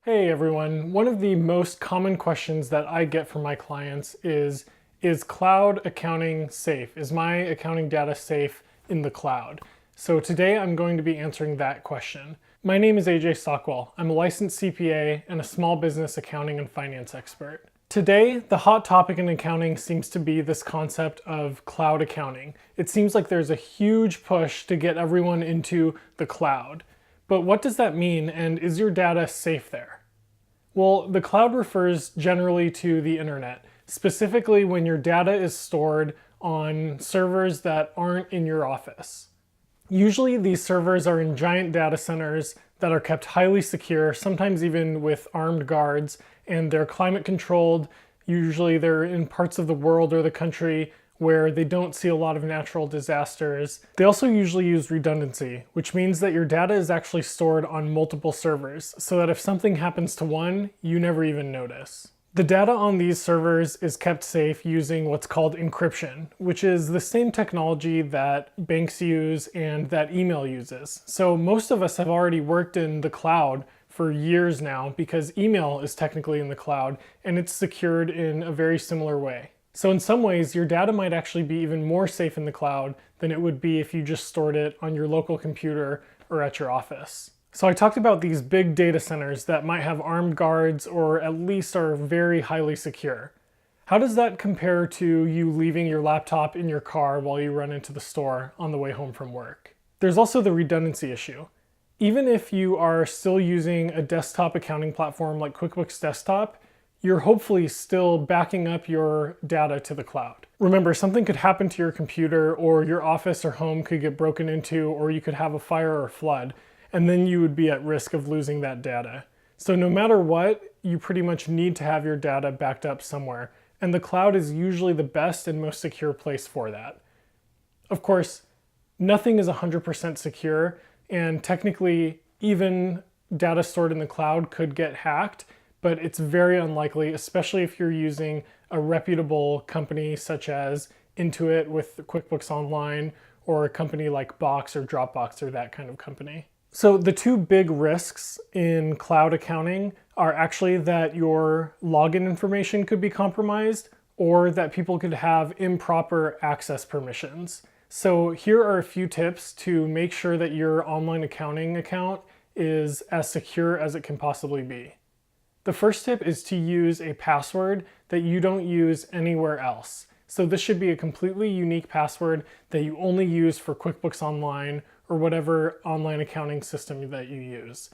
Hey everyone, one of the most common questions that I get from my clients is cloud accounting safe? Is my accounting data safe in the cloud? So today I'm going to be answering that question. My name is AJ Stockwell. I'm a licensed CPA and a small business accounting and finance expert. Today, the hot topic in accounting seems to be this concept of cloud accounting. It seems like there's a huge push to get everyone into the cloud. But what does that mean, and is your data safe there? Well, the cloud refers generally to the internet, specifically when your data is stored on servers that aren't in your office. Usually these servers are in giant data centers that are kept highly secure, sometimes even with armed guards, and they're climate controlled. Usually they're in parts of the world or the country where they don't see a lot of natural disasters. They also usually use redundancy, which means that your data is actually stored on multiple servers, so that if something happens to one, you never even notice. The data on these servers is kept safe using what's called encryption, which is the same technology that banks use and that email uses. So most of us have already worked in the cloud for years now because email is technically in the cloud and it's secured in a very similar way. So in some ways, your data might actually be even more safe in the cloud than it would be if you just stored it on your local computer or at your office. So I talked about these big data centers that might have armed guards or at least are very highly secure. How does that compare to you leaving your laptop in your car while you run into the store on the way home from work? There's also the redundancy issue. Even if you are still using a desktop accounting platform like QuickBooks Desktop, you're hopefully still backing up your data to the cloud. Remember, something could happen to your computer, or your office or home could get broken into, or you could have a fire or flood, and then you would be at risk of losing that data. So no matter what, you pretty much need to have your data backed up somewhere, and the cloud is usually the best and most secure place for that. Of course, nothing is 100% secure, and technically even data stored in the cloud could get hacked, but it's very unlikely, especially if you're using a reputable company such as Intuit with QuickBooks Online, or a company like Box or Dropbox or that kind of company. So the two big risks in cloud accounting are actually that your login information could be compromised or that people could have improper access permissions. So here are a few tips to make sure that your online accounting account is as secure as it can possibly be. The first tip is to use a password that you don't use anywhere else. So this should be a completely unique password that you only use for QuickBooks Online or whatever online accounting system that you use.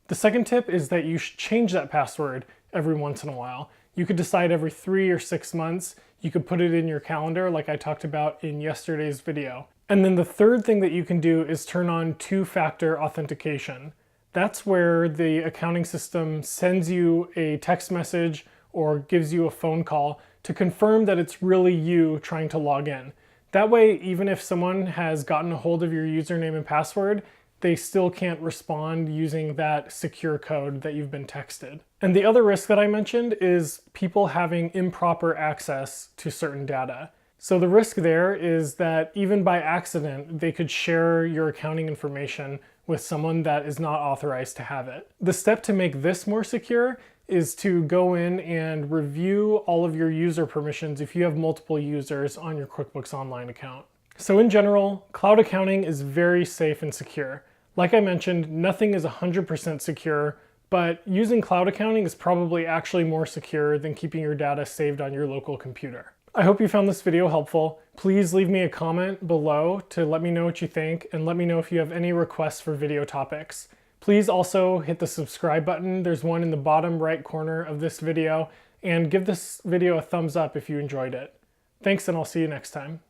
The second tip is that you should change that password every once in a while. You could decide every 3 or 6 months. You could put it in your calendar like I talked about in yesterday's video. And then the third thing that you can do is turn on two-factor authentication. That's where the accounting system sends you a text message or gives you a phone call to confirm that it's really you trying to log in. That way, even if someone has gotten a hold of your username and password, they still can't respond using that secure code that you've been texted. And the other risk that I mentioned is people having improper access to certain data. So the risk there is that even by accident, they could share your accounting information with someone that is not authorized to have it. The step to make this more secure is to go in and review all of your user permissions if you have multiple users on your QuickBooks Online account. So in general, cloud accounting is very safe and secure. Like I mentioned, nothing is 100% secure, but using cloud accounting is probably actually more secure than keeping your data saved on your local computer. I hope you found this video helpful. Please leave me a comment below to let me know what you think and let me know if you have any requests for video topics. Please also hit the subscribe button. There's one in the bottom right corner of this video, and give this video a thumbs up if you enjoyed it. Thanks, and I'll see you next time.